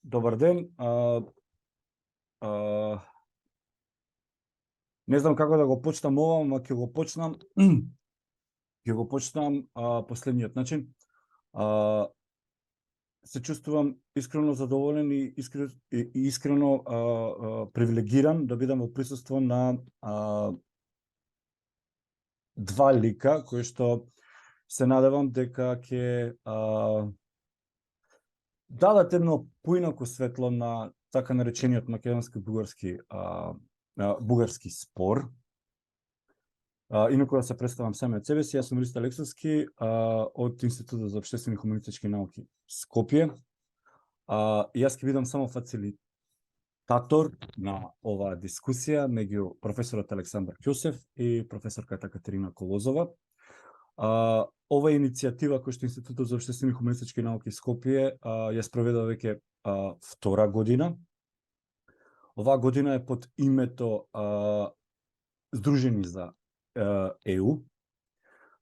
Добар ден. А, не знам како да го почнам ова, ама ќе го почнам. Ќе го почнам последниот начин. А, се чувствувам искрено задоволен и искрено привилегиран да бидам во присуство на два лика кои што се надевам дека ќе дадат едно поинако светло на така наречениот македонски-бугарски бугарски спор. Инаку да се представам самиот себе си, јас сум Ристо Алексовски од Институтот за општествени и хуманистички науки Скопје. Јас ќе бидам само фацилитатор на оваа дискусија меѓу професорот Александар Ќосев и професорката Катерина Колозова. Ова иницијатива која што Институтот за општествени и хуманистички науки Скопје ја спроведува веќе втора година. Оваа година е под името Здружени за ЕУ.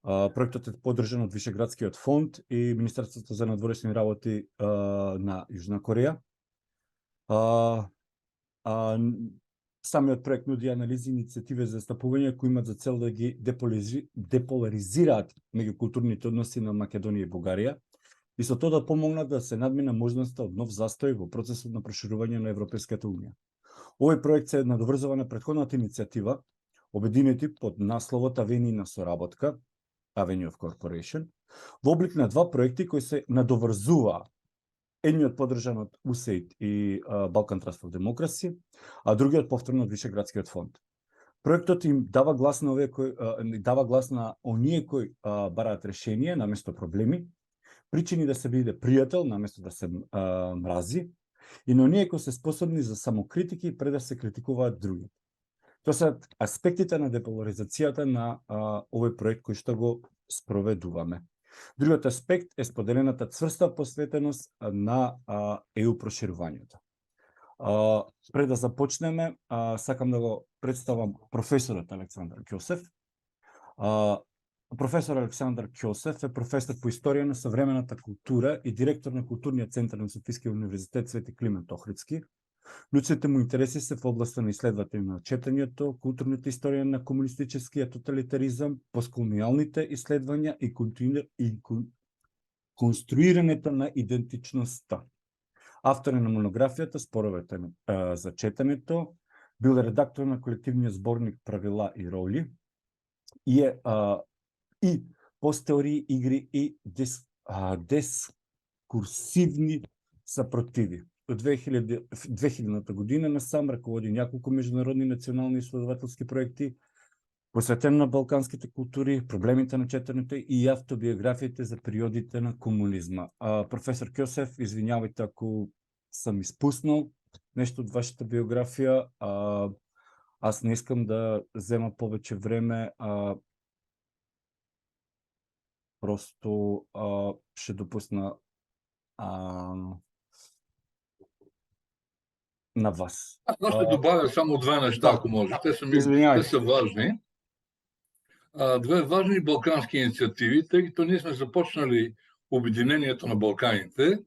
Проектот е поддржан од Вишеградскиот фонд и Министерството за надворешни работи на Јужна Кореја. Самиот проект нуди анализи и иницијативи за застапување кои имаат за цел да ги деполаризираат меѓукултурните односи на Македонија и Бугарија и со тоа да помогнат да се надмина можноста од нов застој во процесот на проширување на Европската унија. Овој проект се надоврзува на претходната иницијатива, обединети под насловот Авени на соработка, Avenue of Corporation, во облик на два проекти кои се надоврзуваа. Едниот поддржан од USAID и Balkan Trust for Democracy, а другиот повторно од Вишеградскиот фонд. Проектот им дава глас на оние кои бараат решение наместо проблеми, причини да се биде пријател наместо да се мрази, и на оние кои се способни за самокритики пред да се критикуваат други. Тоа се аспектите на деполаризацијата на овој проект кој што го спроведуваме. Другиот аспект е споделената цврста посветеност на ЕУ проширувањето. Пред да започнеме, сакам да го представам професорот Александар Ќосев. Професор Александар Ќосев е професор по историја на современата култура и директор на Културниот центар на Софискиот универзитет Свети Климент Охридски. Научните му интереси се во областа на исследување на четењето, културната историја на комунистичкиот тоталитаризам, постколонијалните исследвања и конструирањето на идентичноста. Автор е на монографијата Споровете за четењето, бил редактор на колективниот зборник Правила и роли и посттеории, игри и дискурсивни сапротиви. Од 2000 година насам раководи няколку меѓународни национални исследователски проекти посветен на балканските култури, проблемите на четенето и автобиографиите за периодите на комунизма. Професор Ќосев, извинявајте ако сам испуснал нешто од вашата биографија, аз не искам да зема повеќе време, просто ще допусна на вас. Аз ще добавя само две неща, ако може. Те са важни. Две важни балкански инициативи, тъй като ние сме започнали обединението на Балканите,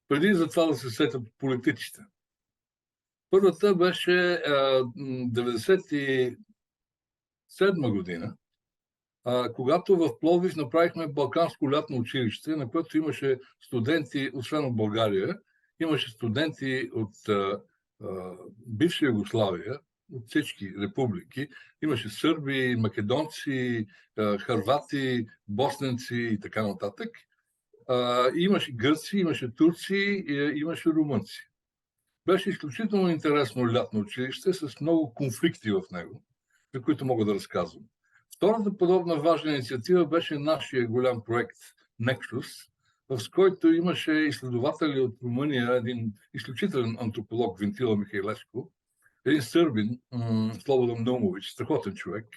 преди за това да се сетят политиците. Първата беше 1997 година, когато в Пловдив направихме Балканско лятно училище, на което имаше студенти, освен от България, имаше студенти от бивша Югославия, от всички републики. Имаше сърби, македонци, хървати, босненци и така нататък. Имаше гърци, имаше турци, имаше румънци. Беше изключително интересно лятно училище с много конфликти в него, за които мога да разказвам. Втората подобна важна инициатива беше нашия голям проект Nexus, в който имаше изследователи от Румъния, един изключителен антрополог Вентила Михайлеско, един сърбин, Слободан Наумович, страхотен човек.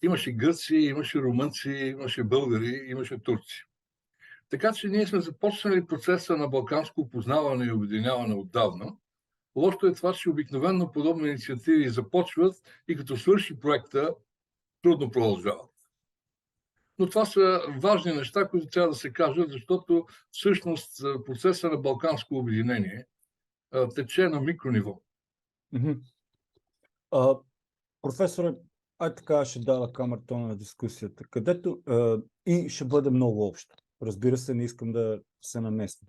Имаше гърци, имаше румънци, имаше българи, имаше турци. Така че ние сме започнали процеса на балканско опознаване и обединяване отдавна. Лошото е това, че обикновено подобни инициативи започват и като свърши проекта, трудно продължават. Но това са важни неща, които трябва да се кажат, защото всъщност процеса на балканско обединение тече на микрониво. Мгм. Професоре, така ще дава камертона на дискусията, където и ще бъде много общо. Разбира се, не искам да се намесвам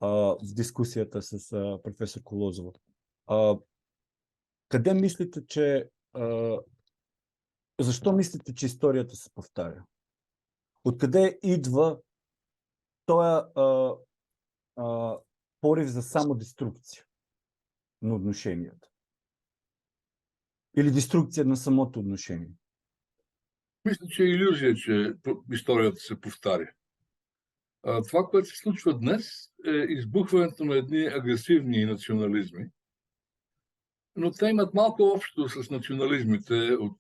в дискусията с професор Колозова. Къде мислите, че защо мислите, че историята се повтаря? Откъде идва този порив за самодеструкция на отношенията? Или деструкция на самото отношение? Мисля, че е илюзия, че историята се повтаря. Това, което се случва днес, е избухването на едни агресивни национализми, но те имат малко общо с национализмите от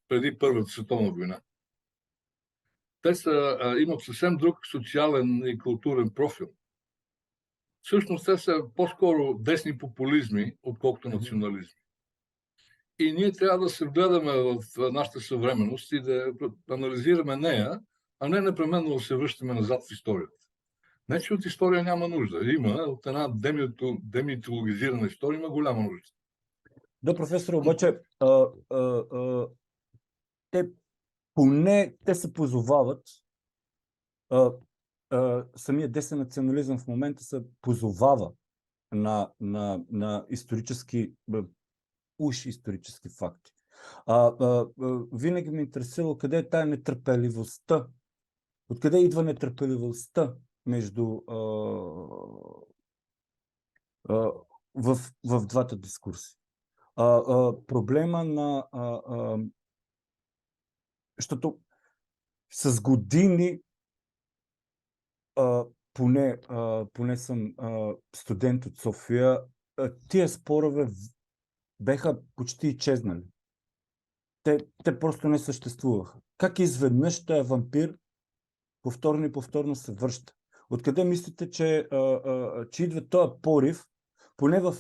преди Първата световна война. Те имат съвсем друг социален и културен профил. Всъщност те са по-скоро десни популизми, отколкото национализми. И ние трябва да се вгледаме в нашата съвременност и да анализираме нея, а не непременно да се връщаме назад в историята. Не, че от история няма нужда. Има от една демитологизирана история, има голяма нужда. Да, професор, обаче те се позовават, самия десен национализъм в момента се позовава на исторически, уж исторически факти. Винаги ме интересува къде е тая нетърпеливостта. Откъде идва нетърпеливостта между в двата дискурси. Проблема на защото с години поне съм студент от София, тия спорове беха почти изчезнали. Те просто не съществуваха. Как изведнъж този вампир повторно и повторно се връща? Откъде мислите, че идва този порив, поне в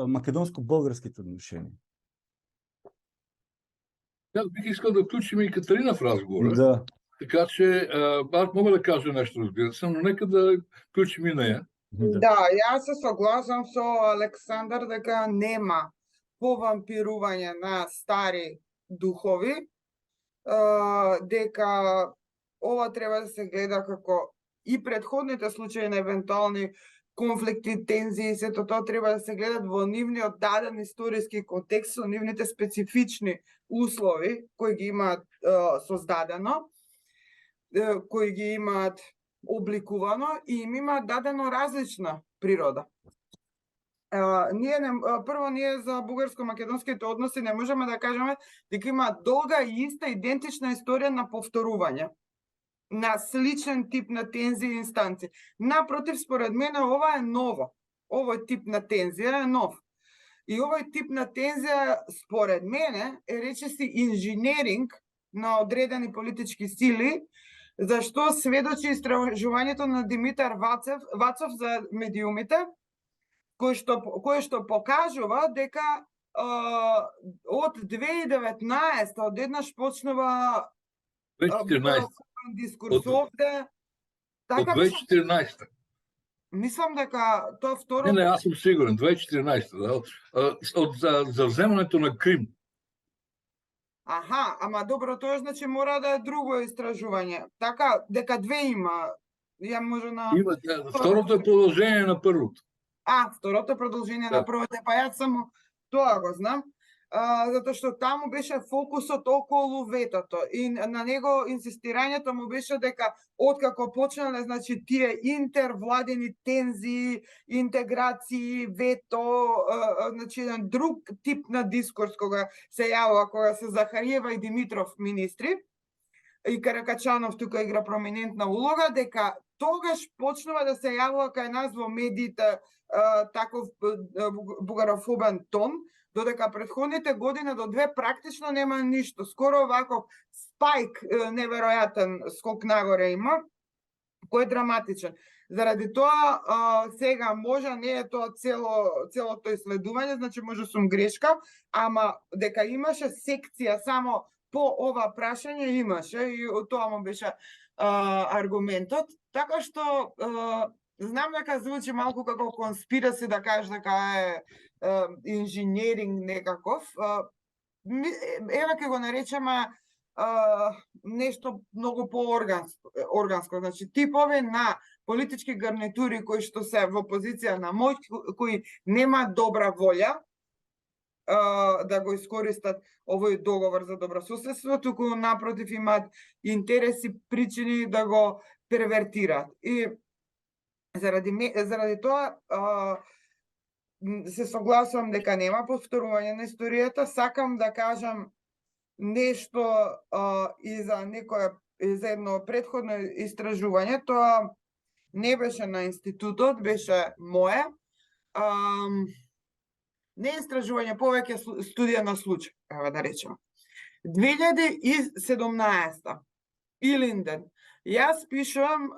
македонско-българските отношения? Аз бих искал да включим и Катерина в разговора. Да. Така че аз мога да кажа нещо, разбира се, но нека да включим и нея. Да, јас се согласам со Александар дека нема повампирување на стари духови, дека ова треба да се гледа како и предходните случаи на евентуални конфликти, тензии, сето тоа треба да се гледат во нивниот даден историски контекст, со нивните специфични услови кои ги имаат создадено, кои ги имаат обликувано и им има дадено различна природа. Ние за бугарско-македонските односи не можеме да кажеме дека има долга и иста идентична историја на повторување на сличен тип на тензии и инстанции. Напротив, според мене ова е ново. Овој тип на тензија е нов. И овој тип на тензија, според мене, е речиси инженеринг на одредени политички сили, зашто сведочи истражувањето на Димитар Вацов за медиумите, кој што покажува дека од 2019 одеднаш почнува 2014. дискурс овде. Од 2014. Мислам дека тоа второ... Не, аз съм сигурен, 2014. Да, от завземането на Крим. Аха, ама добро, тоа значи мора да е друго истражување. Така, дека две има. Ја може на... Второто е продолжение на първото. Второто продолжение на првото, па јас само тоа го знам, затоа што таму беше фокусот околу ветото и на него инсистирањето му беше дека откако почнале, значи, тие интервладени тензии, интеграции, вето, значи, друг тип на дискурс кога се јавува, кога се Захариева и Димитров министри, и Каракачанов тука игра проминентна улога, дека тогаш почнува да се јавува кај нас во медиите таков бугарофобен тон, додека предходните години до две практично нема ништо. Скоро ваков спајк, неверојатен скок нагоре има, кој е драматичен. Заради тоа, сега може, не е тоа целото исследување, значи може сум грешка, ама дека имаше секција само по ова прашање имаше и тоа му беше аргументот. Така што знам дека звучи малку како конспираси да кажеш дека е инженеринг некаков. Еве ќе го наречеме нешто многу по-органско. Значи, типови на политички гарнитури кои што се во позиција на моќ, кои нема добра волја да го искористат овој договор за добрососедство, туку напротив имаат интереси, причини да го первертираат. И заради тоа се согласувам дека нема повторување на историјата. Сакам да кажам нешто и за едно претходно истражување. Тоа не беше на институтот, беше мое. Не истражување, повеќе студија на случај, да речем. 2017 Илинден. Јас пишувам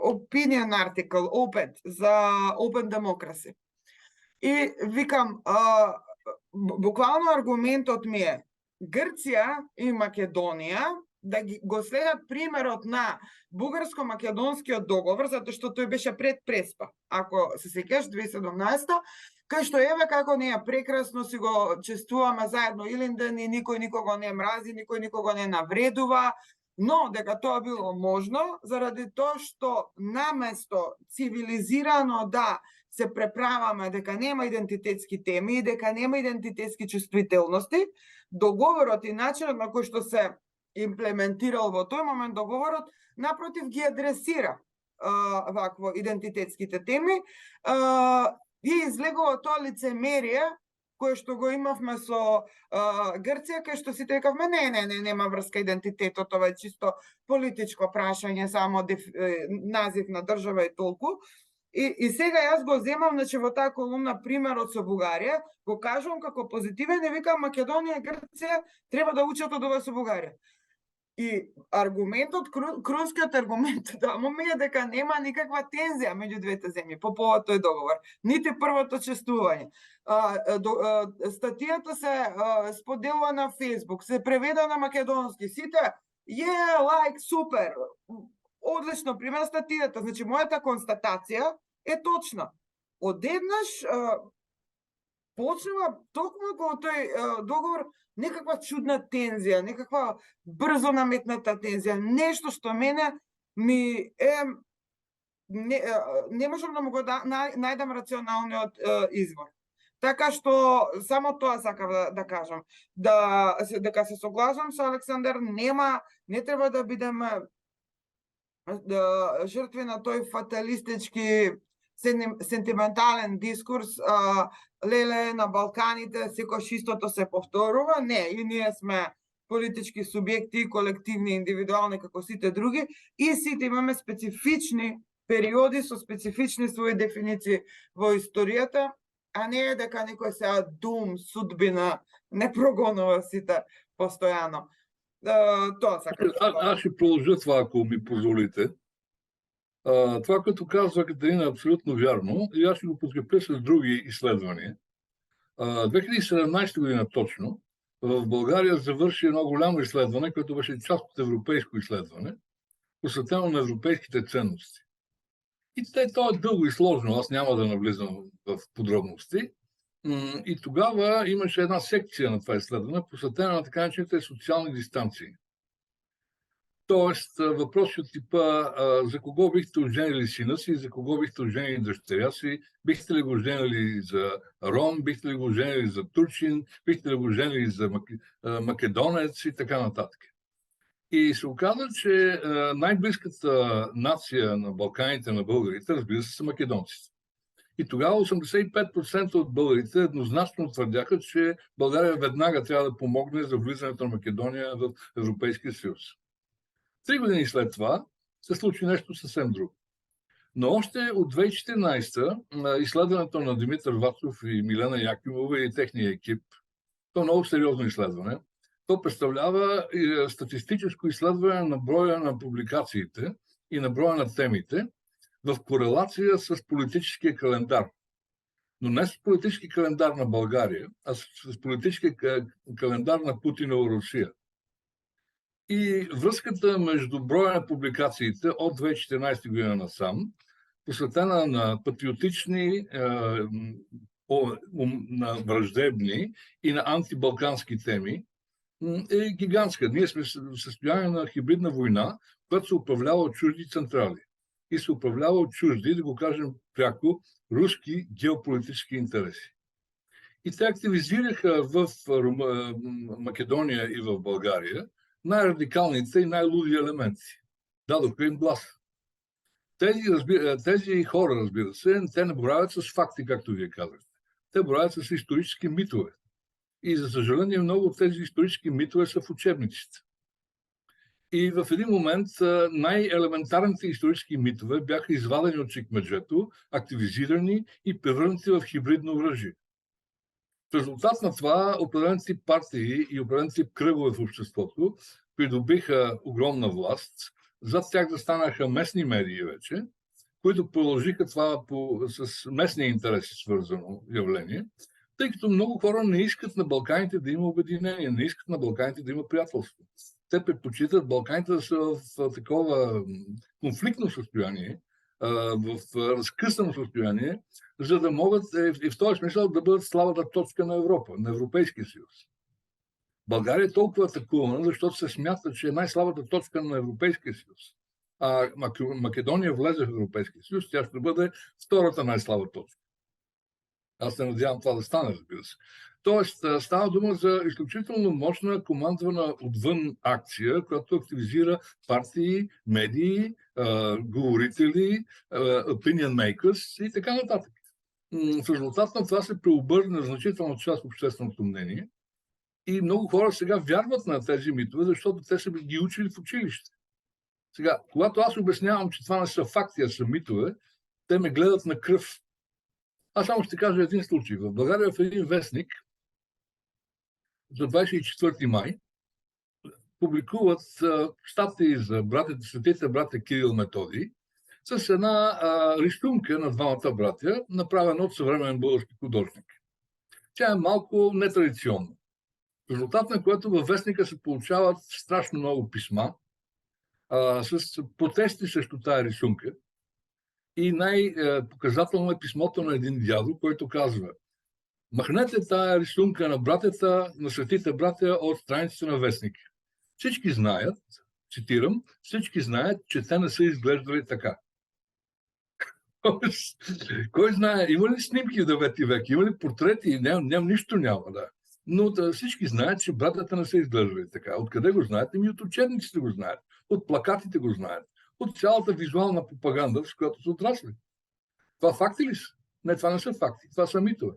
opinion article, opet, за Open Democracy. И викам, буквално аргументот ми е Грција и Македонија да го следат примерот на бугарско-македонскиот договор, затоа што тој беше пред Преспа, ако се сеќаш, 2017, кај што еве како ние прекрасно си го чествуваме заедно Илинден и никој никого не мрази, никој никого не навредува, но дека тоа било можно заради тоа што наместо цивилизирано да се преправаме дека нема идентитетски теми и дека нема идентитетски чувствителности, договорот и начинот на кој што се имплементирал во тој момент договорот, напротив ги адресира вакво идентитетските теми и излегува тоа лицемерие кое што го имавме со Грција, кај што сите викавме нема врска идентитетот, ова е чисто политичко прашање, само назив на држава и толку. И сега јас го земам, значи, во таа колумна примерот со Бугарија, го кажувам како позитивен и викам Македонија и Грција треба да учат од ова со Бугарија. И аргументот, крунскиот аргумент таму ми е дека нема никаква тензија меѓу двете земји по повод тој договор, нити првото чествување. Статијата се споделува на Facebook, се преведа на македонски, сите лайк, супер, одлично пример статијата. Значи, мојата констатација е точна. Одеднаш почнува токму кога тој договор некаква чудна тензија, некаква брзо наметната тензија, нешто што мене ми е не можам да му го најдам рационалниот извор. Така што само тоа сакав да кажам, дека се согласувам со Александар, не треба да бидеме жртви на тој фаталистички сентиментален дискурс, леле на Балканите секој истото се повторува. Не, и ние сме политички субјекти, колективни, индивидуални како сите други, и сите имаме специфични периоди со специфични своји дефиниции во историјата, а не е дека некој сега судбина не прогонува сите постојано. Тоа сакам. Аз ще продължа това, ако ми позволите. Това, което казва Катерина, е абсолютно вярно и аз ще го подкрепя с други изследвания. 2017 година точно в България завърши едно голямо изследване, което беше част от европейско изследване, посветено на европейските ценности. И то е дълго и сложно, аз няма да навлизам в подробности. И тогава имаше една секция на това изследване, посветена на така наречените социални дистанции. Тоест, въпроси от типа за кого бихте оженили сина си, за кого бихте оженили дъщеря си, бихте ли го оженили за ром, бихте ли го оженили за турчин, бихте ли го оженили за македонец и така нататък. И се оказа, че най-близката нация на Балканите на българите, разбира се, са македонците. И тогава 85% от българите еднозначно твърдяха, че България веднага трябва да помогне за влизането на Македония в Европейския съюз. 3 години след това се случи нещо съвсем друго. Но още от 2014 изследването на Димитър Вацов и Милена Якимова и техния екип, то е много сериозно изследване, то представлява статистическо изследване на броя на публикациите и на броя на темите в корелация с политическия календар. Но не с политически календар на България, а с политически календар на Путин и Русия. И връзката между броя на публикациите от 2014 година насам, посветена на патриотични, на враждебни и на антибалкански теми, е гигантска. Ние сме в състояние на хибридна война, която се управлява от чужди централи. И се управлява от чужди, да го кажем пряко, руски геополитически интереси. И те активизираха в Македония и в България най-радикалните и най-луди елементи. Дадоха им глас. Тези хора, разбира се, те не боравят с факти, както вие казахте. Те боравят с исторически митове. И за съжаление много от тези исторически митове са в учебниците. И в един момент най-елементарните исторически митове бяха извадени от чекмеджето, активизирани и превърнати в хибридно оръжие. В резултат на това определен тип партии и определен тип кръгове в обществото придобиха огромна власт. Зад тях застанаха местни медии вече, които продължиха това с местни интереси свързано явление, тъй като много хора не искат на Балканите да има обединение, не искат на Балканите да има приятелство. Те предпочитат Балканите да са в такова конфликтно състояние, в разкъсано състояние, за да могат и в този смисъл да бъдат слабата точка на Европа, на Европейския съюз. България е толкова атакувана, защото се смята, че е най-слабата точка на Европейския съюз. А Македония влезе в Европейския съюз, тя ще бъде втората най-слаба точка. Аз се надявам това да стане, разбира се. Тоест, става дума за изключително мощна командвана отвън акция, която активизира партии, медии, говорители, opinion makers и така нататък. В резултат на това се преобърна значителна част от общественото мнение и много хора сега вярват на тези митове, защото те са ги учили в училище. Сега, когато аз обяснявам, че това не са факти, а са митове, те ме гледат на кръв. Аз само ще кажа един случай. В България в един вестник за 24 май публикуват статии за светите братя Кирил Методий с една рисунка на двамата братя, направена от съвременен български художник. Тя е малко нетрадиционна. В резултат на което във вестника се получават страшно много писма с протести срещу тая рисунка. И най-показателно е писмото на един дядо, който казва: махнете тая рисунка на братята, на светите братя от страниците на вестника. Всички знаят, цитирам, всички знаят, че те не са изглеждали така. Кой знае, има ли снимки в 9 век, има ли портрети, нищо няма, да. Но всички знаят, че братята не са изглеждали така. Откъде го знаят? Ами от учебниците го знаят, от плакатите го знаят, от цялата визуална пропаганда, с която са отрасли. Това факти ли са? Не, това не са факти, това са митове.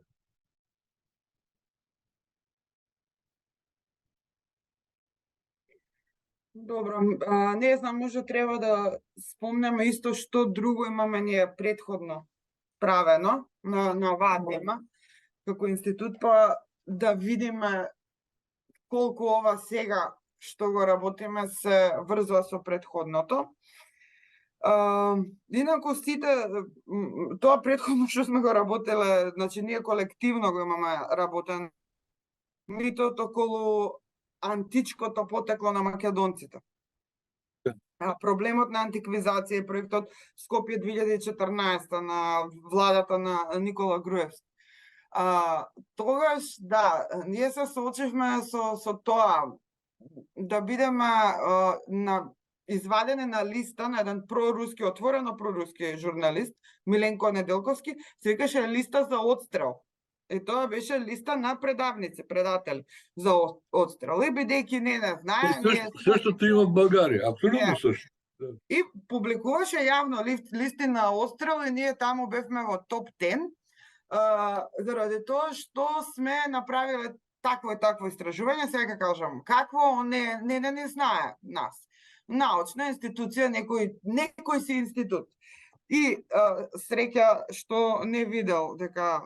Добро, не знам, може треба да спомнеме исто што друго имаме ние претходно правено на оваа тема како институт, па да видиме колку ова сега што го работиме се врзува со претходното. Инаку сите, тоа претходно што сме го работеле, значи ние колективно го имаме работен митот околу античкото потекло на македонците. Проблемот на антиквизација е проектот Скопје 2014 на владата на Никола Груевски. Тогаш, да, ние се соочивме со тоа да бидеме извадени на листа на еден проруски, отворено проруски журналист, Миленко Неделковски, се викаше листа за отстрел. И тоа беше листа на предавници, предатели за отстрел. И бидејќи не знае... Същото има в Българија, абсолютно също. И публикуваше јавно листи на отстрел и ние таму бевме во топ 10, заради тоа што сме направиле такво и такво истражување, сега кажам, какво не знае нас. Научна институција, некој си институт. И среќа што не видел дека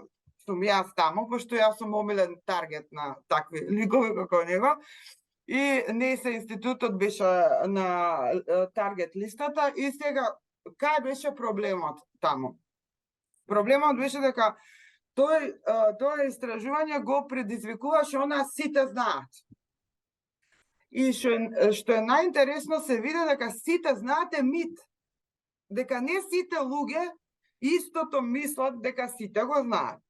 сум јас таму, пошто јас сум омилен таргет на такви ликови како него. И не се институтот беше на таргет листата. И сега, кај беше проблемот таму? Проблемот беше дека тоа истражување го предизвикуваше она сите знаат. И што е најинтересно се види дека сите знаете мит, дека не сите луѓе истото мислат дека сите го знаат.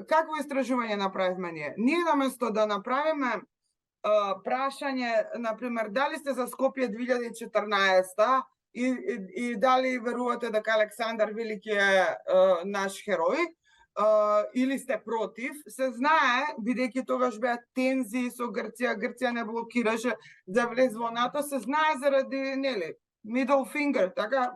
Какво истражување направивме ние? Ние наместо да направиме прашање, например, дали сте за Скопје 2014 и дали верувате дека Александар Велики е наш херој, или сте против, се знае, бидејќи тогаш беа тензии со Грција, Грција не блокираше за влез во НАТО, се знае заради, нели, middle finger, така,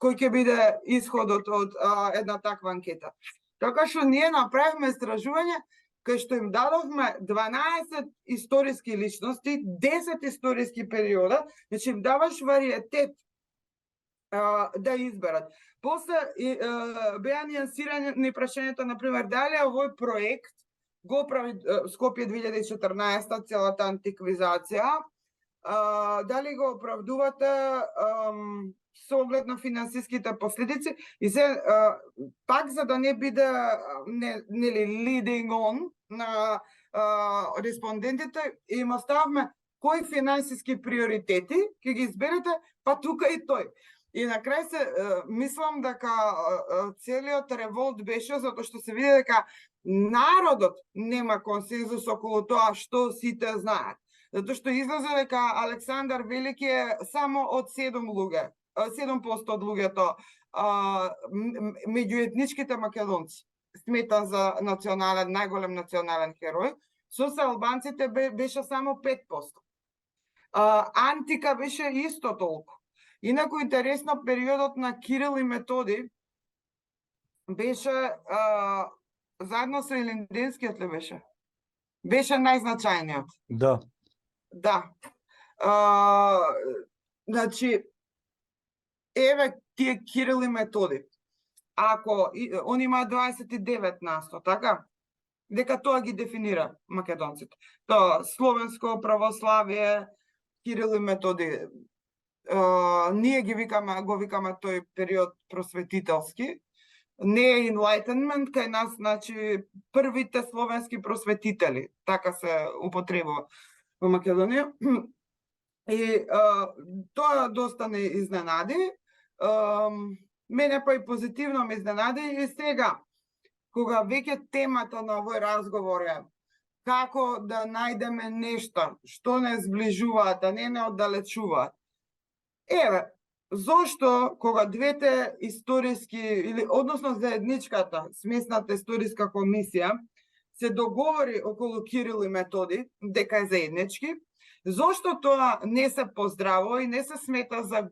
кој ќе биде исходот од една таква анкета. Така што ние направивме истражување кај што им дадовме 12 историски личности, 10 историски периода, значи им даваш вариетет да изберат. После беа нијансирани прашањето, например, дали овој проект го прави Скопје 2014, целата антиквизација, дали го оправдувате со оглед на финансиските последици и се пак за да не биде нели leading on на респондентите, им остававме кои финансиски приоритети ќе ги изберете, па тука и тој. И на крај се мислам дека целиот револт беше затоа што се види дека народот нема консензус околу тоа што сите знаат. Затоа што излезе дека Александар Велики е само од 7% од луѓето меѓу етничките македонци сметан за национален, најголем национален херој, со албанците беше само 5%. Антика беше исто толку. Инаку интересно, периодот на Кирил и Методи беше заедно со Илинденскиот ли беше? Беше најзначајниот. Да. Да. Значи, еве тие Кирил и Методи. Ако они имаат 29%, така? Дека тоа ги дефинира македонците. Тоа словенско православие, Кирил и Методи. Ние го викаме тој период просветителски. Не е enlightenment, кај нас, значи, првите словенски просветители, така се употребува во Македонија. И тоа доста не изненади. Мене па и позитивно ме изненади и сега, кога веќе темата на овој разговор е како да најдеме нешто што не сближуваат, а не оддалечуваат. Еве, зошто кога двете историски, или односно заедничката смесната историска комисија се договори околу Кирил и Методи дека е заеднички, зошто тоа не се поздравува и не се смета за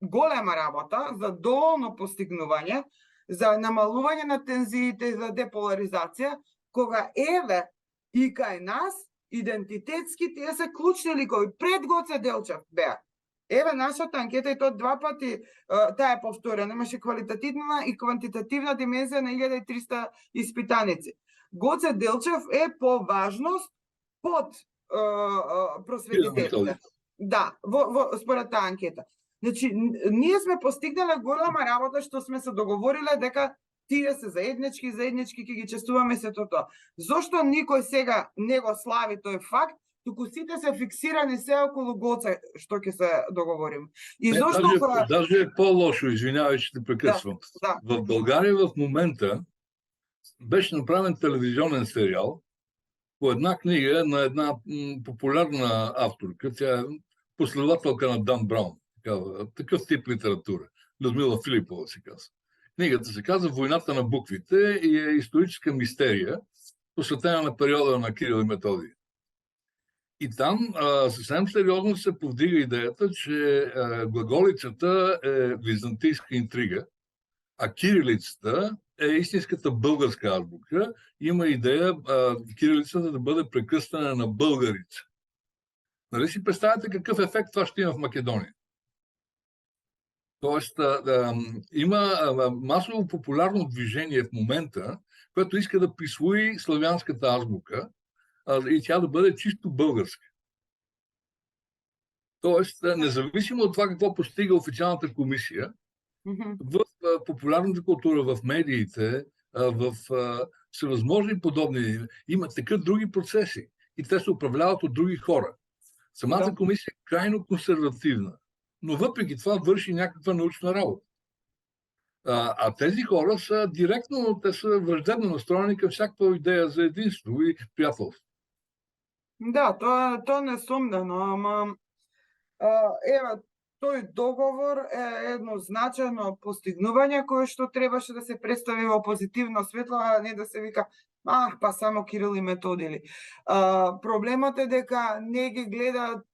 голема работа, за доволно постигнување, за намалување на тензиите и за деполаризација, кога еве и кај нас идентитетски тие се клучни ликови пред Гоце Делчев беа. Еве нашата анкета и тоа 2 пати таа е повторена, имаше квалитативна и квантитативна димензија на 1300 испитаници. Гоце Делчев е по важност под просветителите. Да, според таа анкета. Значи, ние сме постигнале голема работа што сме се договориле дека тие се заеднички ќе ги честуваме сето тоа. Зошто никој сега не го слави тој факт, туку сите се фиксирани се околу Гоце што ќе се договориме. И зошто даже е по-лошо, извинявај што те прекъсвам. Да. В България в момента беше направен телевизионен сериал по една книга на една популярна авторка, тя е последователка на Дан Браун, такъв тип литература. Людмила Филипова се казва. Книгата се казва "Войната на буквите" и е историческа мистерия, посветена на периода на Кирил и Методий. И там съвсем сериозно се повдига идеята, че глаголицата е византийска интрига, а кирилицата е истинската българска азбука. Има идея кирилицата да бъде прекръстена на българица. Нали си представяте какъв ефект това ще има в Македония? Тоест, има масово популярно движение в момента, което иска да присвои славянската азбука и тя да бъде чисто българска. Тоест, независимо от това какво постига официалната комисия, в популярната култура, в медиите, в всевъзможни подобни, има такъв други процеси. и те се управляват от други хора. Самата Да. комисия е крайно консервативна, но въпреки това върши някаква научна работа. А тези хора са директно, те са враждебно настроени към всякаква идея за единство и приятелство. Да, тоа несумнено, ама ева, тој договор е едно значајно постигнување кое што требаше да се представи во позитивно светло, а не да се вика па само Кирил и Методили. Проблемот е дека не ги гледаат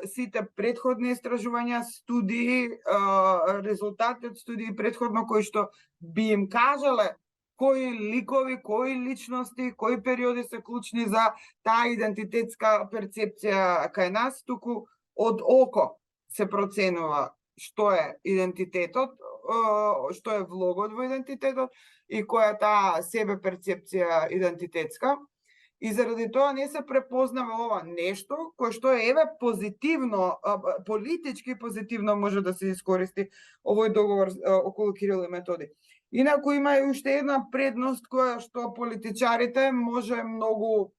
сите предходни истражувања, студии, резултати од студии предходно кои што би им кажале кои ликови, кои личности, кои периоди се клучни за таа идентитетска перцепција кај нас, туку од око се проценува што е идентитетот, што е влогот во идентитетот и која е таа себе перцепција идентитетска. И заради тоа не се препознава ова нешто кое што е еве позитивно, политички позитивно може да се искористи овој договор околу Кирил и Методи. Инаку има и уште една предност која што политичарите може многу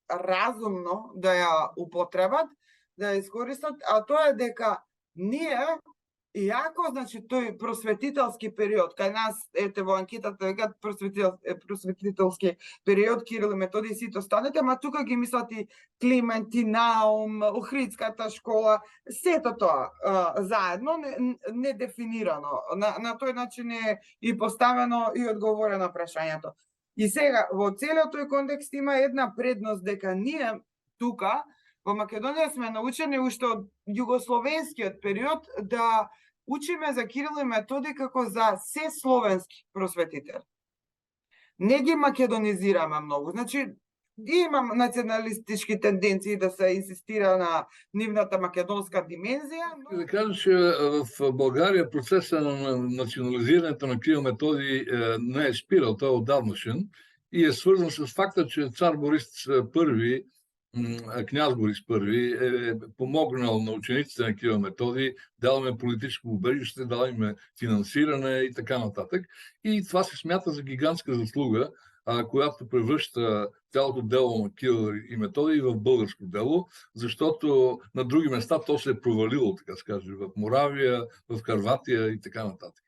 разумно да ја употребат, да ја искористат, а тоа е дека ние, иако, значи, тој просветителски период, кај нас, ете во анкетата, векат просветителски период, Кирил и Методий, сите останете, ама тука ги мислат и Климент, и Наум, Охридската школа, сето тоа заедно, не дефинирано. На тој начин е и поставено и одговорено прашањето. И сега, во целиот тој контекст има една предност, дека ние тука, во Македонија сме научени уште од југословенскиот период да учиме за Кирил и Методий како за се словенски просветители. Не ги македонизираме многу. Значи, имам националистички тенденции да се инсистира на нивната македонска димензија. Но... Да кажа, че в България процесът на национализирането на Кирил и Методий не е спирал, той е отдавнашен и е свързан с факта, че цар Борис I, княз Борис I е помогнал на учениците на Кирил и Методий, дал им политическо убежище, дал им финансиране и така нататък. И това се смята за гигантска заслуга, която превръща цялото дело на Кирил и Методий в българско дело, защото на други места то се е провалило, така се каже, в Моравия, в Харватия и така нататък.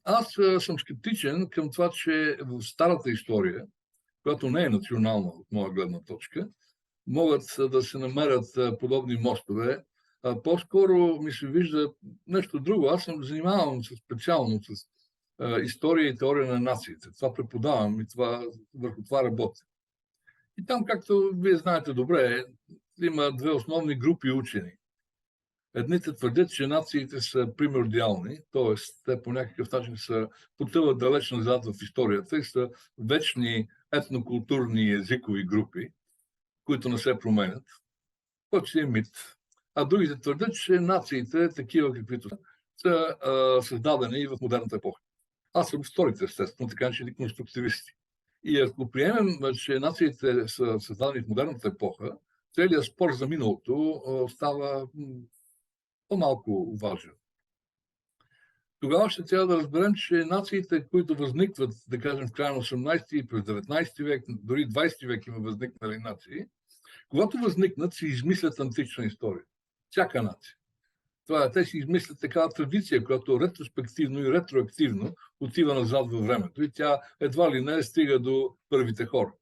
Аз съм скептичен към това, че в старата история, която не е национална от моя гледна точка, могат да се намерят подобни мостове. По-скоро ми се вижда нещо друго. Аз съм занимавам специално с история и теория на нациите. Това преподавам и върху това работя. И там, както вие знаете добре, има две основни групи учени. Едните твърдят, че нациите са примордиални, т.е. те по някакъв начин потъват далеч назад в историята и са вечни етнокултурни езикови групи, които не се променят, който си е мит. А другите твърдят, че нациите, такива каквито са създадени и в модерната епоха. Аз съм вторите, естествено, така наречени конструктивисти. И ако приемем, че нациите са създадени в модерната епоха, целият спор за миналото става по-малко важен. Тогава ще трябва да разберем, че нациите, които възникват, да кажем, в края на 18 и през 19 век, дори 20 век има възникнали нации, когато възникнат, си измислят антична история. Всяка нация. Те си измислят такава традиция, която ретроспективно и ретроактивно отива назад във времето и тя едва ли не стига до първите хора.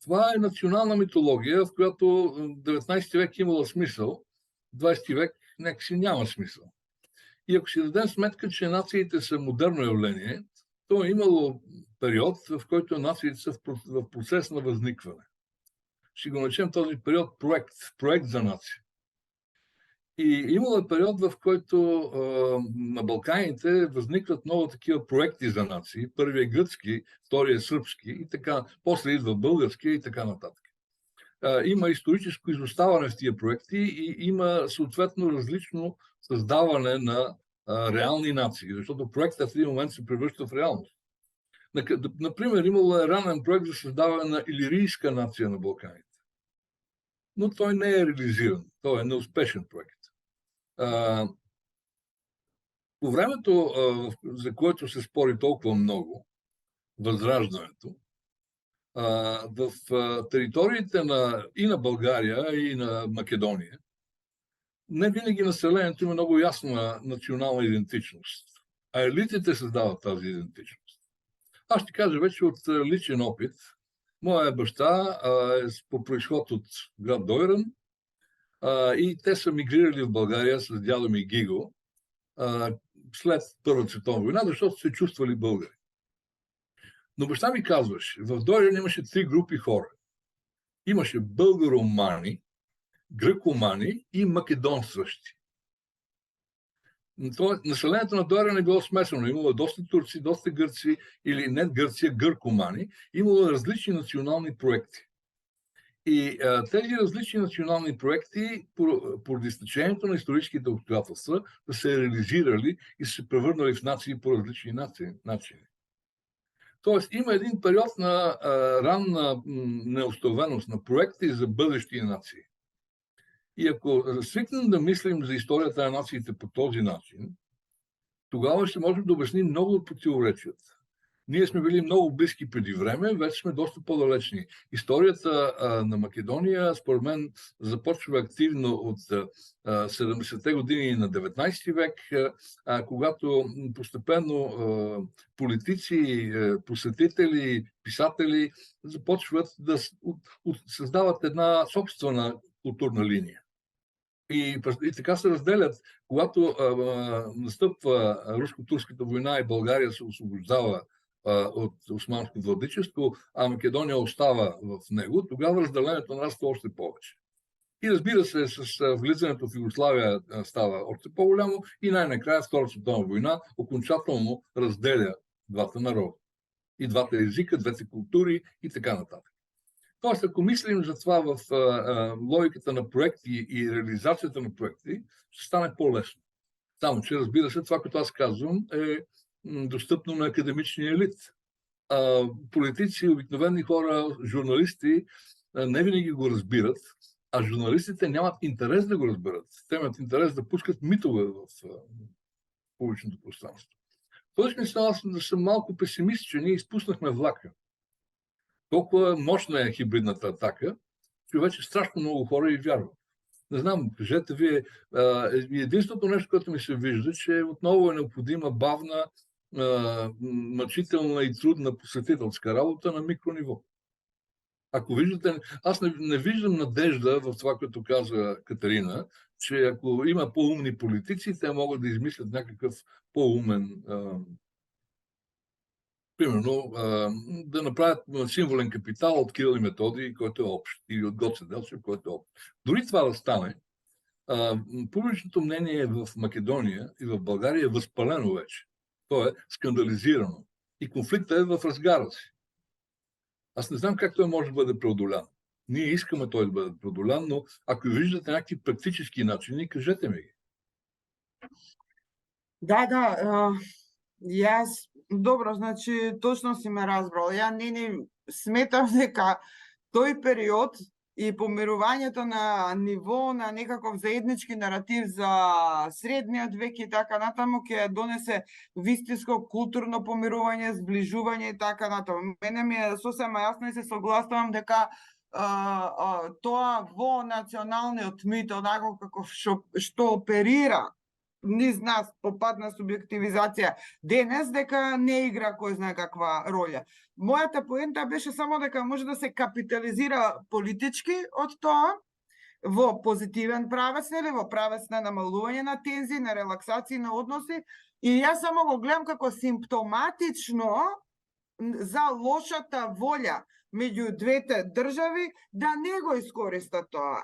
Това е национална митология, в която 19 век имала смисъл, 20 век някакси няма смисъл. И ако си дадем сметка, че нациите са модерно явление, то е имало период, в който нациите са в процес на възникване. Ще го наречем този период проект за нация. И имало е период, в който на Балканите възникват много такива проекти за нации. Първият е гръцки, вторият е сръбски и така, после идва български и така нататък. Има историческо изоставане в тия проекти и има съответно различно създаване на реални нации, защото проектът в един момент се превръща в реалност. Например, имало е ранен проект за създаване на илирийска нация на Балканите. Но той не е реализиран. Той е неуспешен проект. По времето, за което се спори толкова много, Възраждането, в териториите и на България, и на Македония, не винаги населението има много ясна национална идентичност, а елитите създават тази идентичност. Аз ще кажа вече от личен опит. Моя баща е по произход от град Дойран и те са мигрирали в България с дядо ми Гиго след Първата световна война, защото се чувствали българи. Но баща ми казваше, в Дойран имаше 3 групи хора. Имаше българомани, гръкомани и македонстващи. Населението на Дойран е било смесено. Имало доста турци, доста гърци или не Гърция, гъркомани. Имало различни национални проекти. И тези различни национални проекти, поради стечението на историческите обстоятелства, да се реализирали и се превърнали в нации по различни начини. Тоест има един период на ранна неустановеност на проекти за бъдещи нации. И ако свикнем да мислим за историята на нациите по този начин, тогава ще можем да обясним много от противоречията. Ние сме били много близки преди време, вече сме доста по-далечни. Историята на Македония, според мен, започва активно от 70-те години на 19 век, когато постепенно политици, просветители, писатели започват да създават една собствена културна линия. И така се разделят. Когато настъпва руско-турската война и България се освобождава от османско владичество, а Македония остава в него, тогава разделението нараства още повече. И разбира се, с влизането в Югославия става още по-голямо и най-накрая Втората световна война окончателно разделя двата народа. И двата езика, двете култури и така нататък. Тоест, ако мислим за това в логиката на проекти и реализацията на проекти, ще стане по-лесно. Само че, разбира се, това, което аз казвам, е достъпно на академичния елит. Политици, обикновени хора, журналисти не винаги го разбират, а журналистите нямат интерес да го разберат. Те имат интерес да пускат митове в публичното пространство. Този смисъл аз съм малко песимист, че ние изпуснахме влака. Толкова мощна е хибридната атака, че вече страшно много хора и вярват. Не знам, кажете вие, единственото нещо, което ми се вижда, че отново е необходима бавна, мъчителна и трудна посетителска работа на микрониво. Ако виждате, аз не виждам надежда в това, което каза Катерина, че ако има по-умни политици, те могат да измислят някакъв по-умен, примерно, да направят символен капитал от Кирил и Методий, който е общ, или от Гоце Делчев, който е общ. Дори това да стане, публичното мнение в Македония и в България е възпалено вече. То е скандализирано. И конфликтът е в разгара си. Аз не знам как той може да бъде преодолян. Ние искаме той да бъде преодолян, но ако виждате някакви практически начини, кажете ми ги. Да, јас, добро, значи, точно си ме разбрал. Ја не сметам дека тој период и помирувањето на ниво на некаков заеднички наратив за средниот век и така натаму ќе донесе вистинско културно помирување, зближување и така натаму. Мене ми е сосема јасно и се согласувам дека тоа во националниот мит, онако како што оперира низ нас попадна субјективизација денес, дека не игра кој знае каква роља. Мојата поента беше само дека може да се капитализира политички од тоа во позитивен правец, нели, во правец на намалување на тензии, на релаксација на односи, и јас само го гледам како симптоматично за лошата волја меѓу двете држави да не го искористат тоа.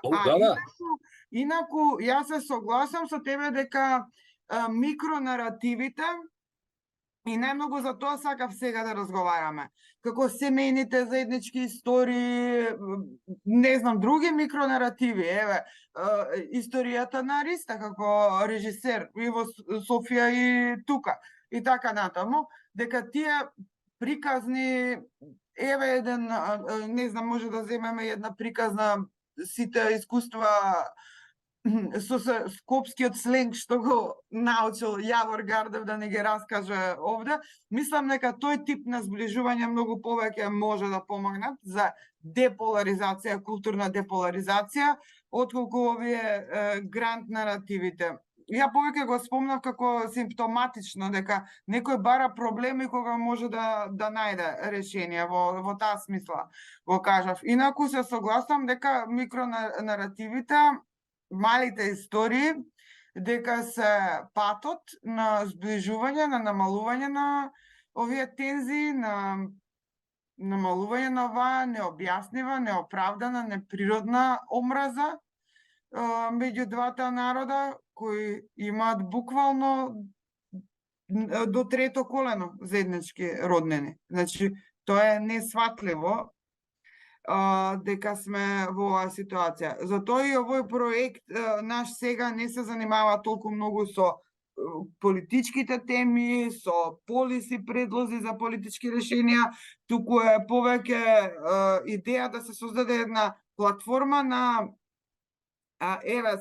Инаку, јас се согласам со тебе дека микронаративите, и најмногу за тоа сакав сега да разговараме, како семејните заеднички истории, не знам, други микронаративи, историјата на Ариста како режисер и во Софија и тука, и така натаму, дека тие приказни, еден, не знам, може да земеме една приказна, сите искуства со скопскиот сленг што го научил Јавор Гардев да не ги раскаже овде, мислам дека тој тип на зближување многу повеќе може да помогнат за деполаризација, културна деполаризација, отколку овие грант наративите. Ја повеќе го спомнав како симптоматично дека некој бара проблеми кога може да најде решение во таа смисла го кажав. Инаку се согласам дека микронаративите, малите истории, дека се патот на зближување, на намалување на овие тензии, на намалување на оваа необјаснива, неоправдана, неприродна омраза меѓу двата народа, кои имаат буквално до трето колено заеднички роднини. Значи, тоа е несватливо дека сме во оваа ситуација. Затоа и овој проект наш сега не се занимава толку многу со политичките теми, со полиси предлози за политички решенија, туку е повеќе идеја да се создаде една платформа на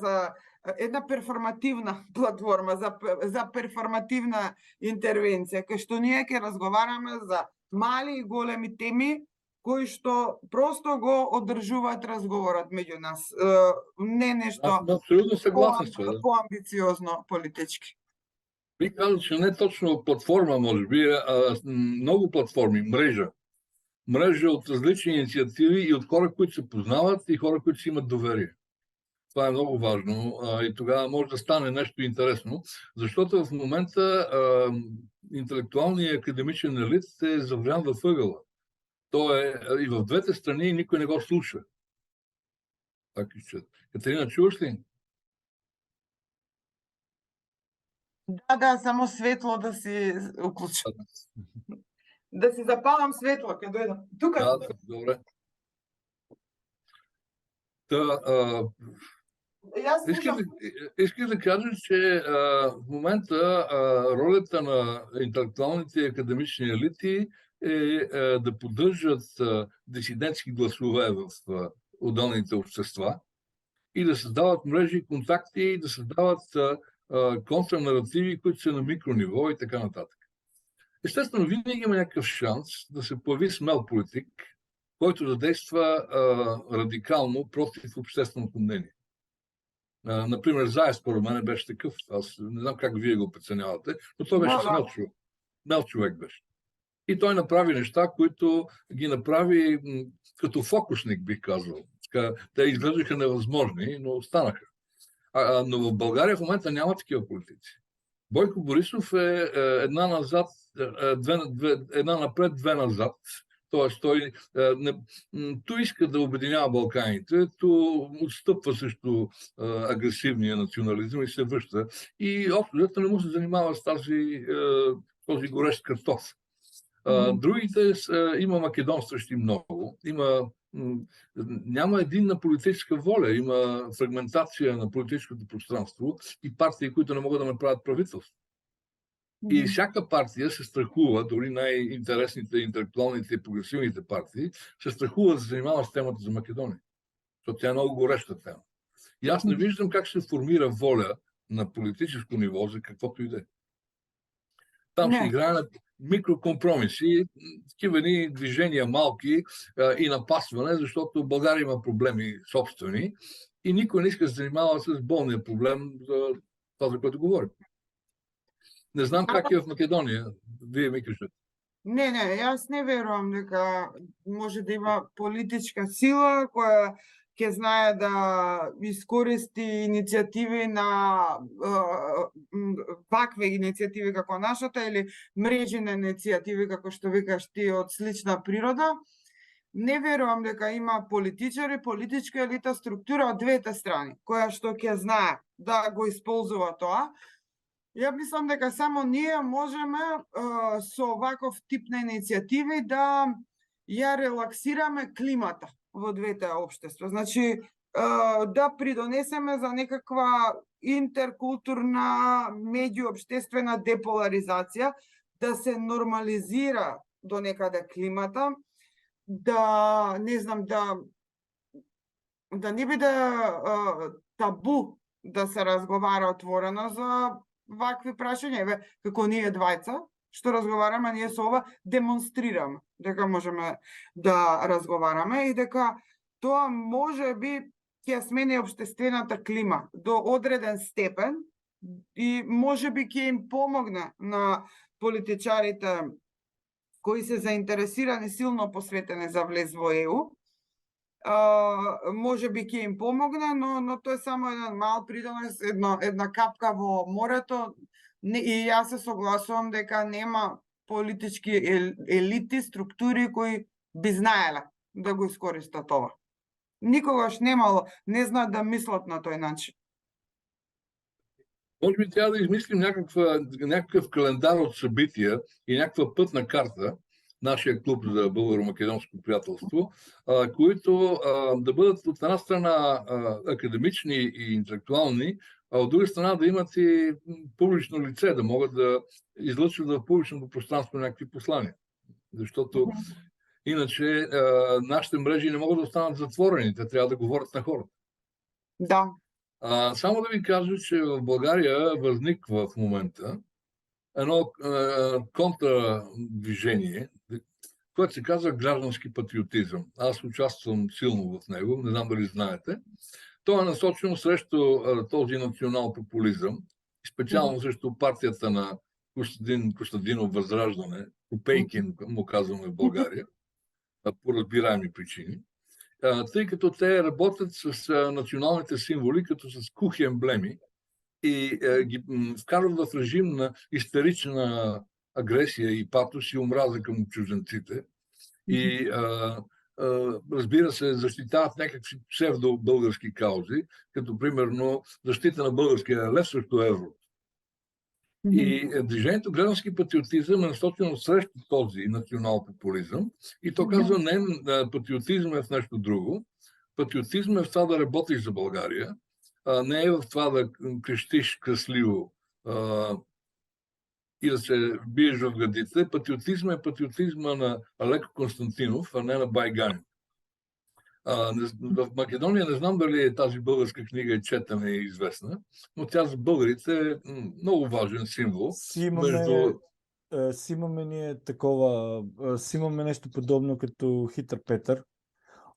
за една перформативна платформа за перформативна интервенција, кај што ние ќе разговараме за мали и големи теми кои што просто го одржуваат разговорот меѓу нас. Не нешто Абсолютно согласен сум. Поамбициозно политички. Би казал, че не точно платформа, може би, а много платформи, мрежа. Мрежа от различни инициативи и от хора, които се познават и хора, които си имат доверие. Това е много важно и тогава може да стане нещо интересно, защото в момента интелектуалният академичен елит е заврян във ъгъла. То е и в двете страни никой не го слуша. Катерина, чуваш ли? Да, само светло да си уклучам. Да си запалам светло, ке дојдам. Тука. Да, добре. Искам да кажа, че в момента ролята на интелектуалните и академични елити е да поддържат дисидентски гласове в отделните общества и да създават мрежи и контакти и да създават контрнаративи, които са на микрониво и така нататък. Естествено, винаги има някакъв шанс да се появи смел политик, който да действа радикално против общественото мнение. Например, Заев според мен беше такъв. Аз не знам как вие го преценявате, но той беше смел човек. Смел човек беше. И той направи неща, които ги направи като фокусник, бих казал. Те изглеждаха невъзможни, но станаха. Но в България в момента няма такива политици. Бойко Борисов е една назад, една напред, две назад. Тоест той ту иска да обединява Балканите, ту отстъпва срещу агресивния национализъм и се връща. И общо не му се занимава с този горещ картоф. Другите има македонстващи много. Няма единна политическа воля, има фрагментация на политическото пространство и партии, които не могат да направят правителство. И всяка партия се страхува, дори най-интересните, интелектуалните и прогресивните партии, се страхува да се занимава с темата за Македония. Защото тя е много гореща тема. И аз не виждам как се формира воля на политическо ниво за каквото и да е. Там се играе на микрокомпромиси, такива движения малки и напасване, защото България има проблеми собствени и никой не иска да се занимава с болния проблем за това, за което говорим. Не знам как е в Македония. Вие ми кажете. Не, јас не верувам дека може да има политичка сила која ќе знае да искористи иницијативи на вакви иницијативи како нашата или мрежи на иницијативи како што викаш ти од слична природа. Не верувам дека има политичари, политичка елита, структура од двете страни, која што ќе знае да го исползува тоа. Ја мислам дека само ние можеме со ваков тип на иницијативи да ја релаксираме климата во двете општества. Значи, да придонесеме за некаква интеркултурна, меѓуопштествена деполаризација, да се нормализира до некаде климата, да, не знам, да не биде табу да се разговара отворено за вакви прашања. Еве, како ние двајца, што разговараме, ние со ова демонстрираме дека можеме да разговараме и дека тоа може би ќе смени општествената клима до одреден степен и може би ќе им помогне на политичарите кои се заинтересирани, силно посветени за влез во ЕУ. Може би ќе им помогне, но тоа е само еден мал придонес, една капка во морето. И јас се согласувам дека нема политички елити, структури кои би знаеле да го искористат ова. Никогаш немало, не знаат да мислат на тој начин. Може би трябва да измислим някакъв календар от събития и някаква пътна карта, нашия клуб за българо-македонско приятелство, които да бъдат от една страна академични и интелектуални, а от друга страна да имат и публично лице, да могат да излъчват в публичното пространство някакви послания. Защото иначе нашите мрежи не могат да останат затворени, те трябва да говорят на хората. Да. Само да ви кажа, че в България възниква в момента едно контрадвижение, което се казва граждански патриотизъм. Аз участвам силно в него, не знам дали знаете. То е насочено срещу този национал-популизъм, специално срещу партията на Костадинов Възраждане, Копейкин му казваме в България, по разбираеми причини. Тъй като те работят с националните символи, като с кухи емблеми и ги вкарват в режим на истерична агресия и патос и омраза към чужденците. И разбира се, защитават някакви псевдо-български каузи, като примерно защита на българския лев срещу евро. И движението граждански патриотизъм е насочено срещу този национал-популизъм и то казва, не, патриотизъм е в нещо друго. Патриотизъм е в това да работиш за България, не е в това да крещиш красливо и да се биеш в гърдите. Патриотизъм е патриотизма на Алеко Константинов, а не на Байганин. В Македония не знам дали тази българска книга е четена и известна, но тя за българите е много важен символ. Си имаме ние такова, си имаме нещо подобно като Хитър Петър,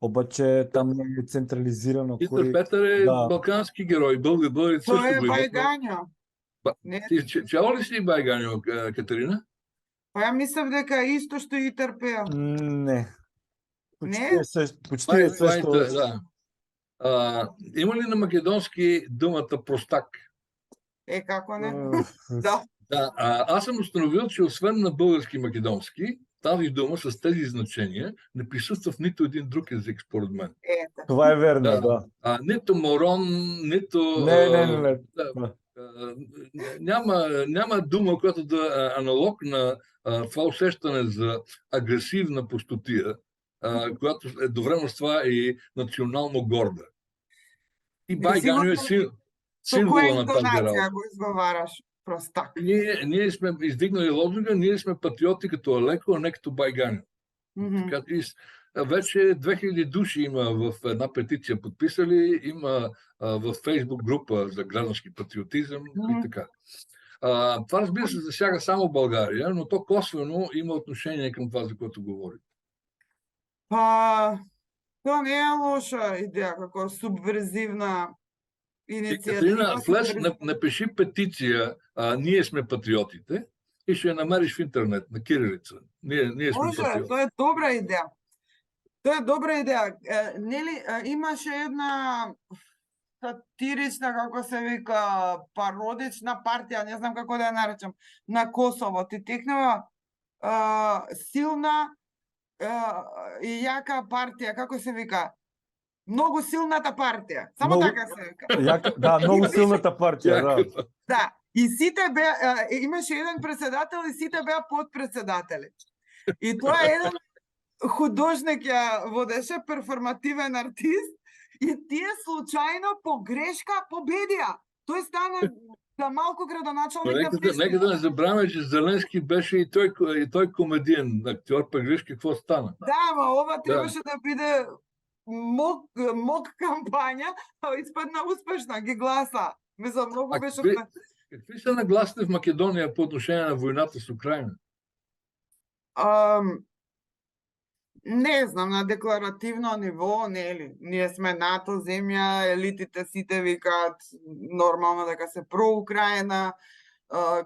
обаче там не е централизирано. Хитър Петър е балкански герой, българите също Той е го имат. Байгањо. Чела ли си Байгањо, Катерина? Па ја мислев дека е исто што и Трпеа. Не. Не? Почти е също. Да. Има ли на македонски думата простак? Како не? Да. Аз съм установил, че освен на български и македонски, тази дума с тези значения не присъства в нито един друг език, според мен. Това е верно, да. Нито морон, нито... Не. Няма дума, която да е аналог на това усещане за агресивна пустотия, която едновременно с това е национално горда. И Байгањо е символа на тази работа. Интонация го изговараш простак. Ние сме издигнали лозунга, ние сме патриоти като Алеко, а не като Байгањо. Вече 2000 души има в една петиция подписали, има в Фейсбук група за граждански патриотизъм и така. Това, разбира се, засяга само България, но то косвено има отношение към това, за което говорим. Това не е лоша идея, како субверзивна инициатива. Катерина, влез, напиши петиция "Ние сме патриотите" и ще я намериш в интернет, на кирилица. Ние сме патриоти. Тоа е добра идеја. Тоа е добра идеја. Нели, имаше една сатирична, како се вика, пародична партија, не знам како да ја наречам, на Косово. Ти текнува силна и јака партија, како се вика? Многу силната партија. Само така се вика. Да, многу силната партија, да. Да. И сите имаше еден председател и сите беа подпредседатели. И тоа е еден художник ја водеше, перформативен артист, и тие случајно по грешка победија. Тој стана за малку градоначалник на Пришtina. Нека да не забравяме, че Зеленски беше и той комедиен актьор, па греш какво стана. Да, ама ова требаше да биде мок кампања, а испадна успешна, ги гласа. Мислам, многу А беше... какви са нагласите в Македония по отношение на войната с Украина? Не знам, на декларативно ниво, нели, ние сме НАТО земја, елитите сите викаат нормално дека се про Украина,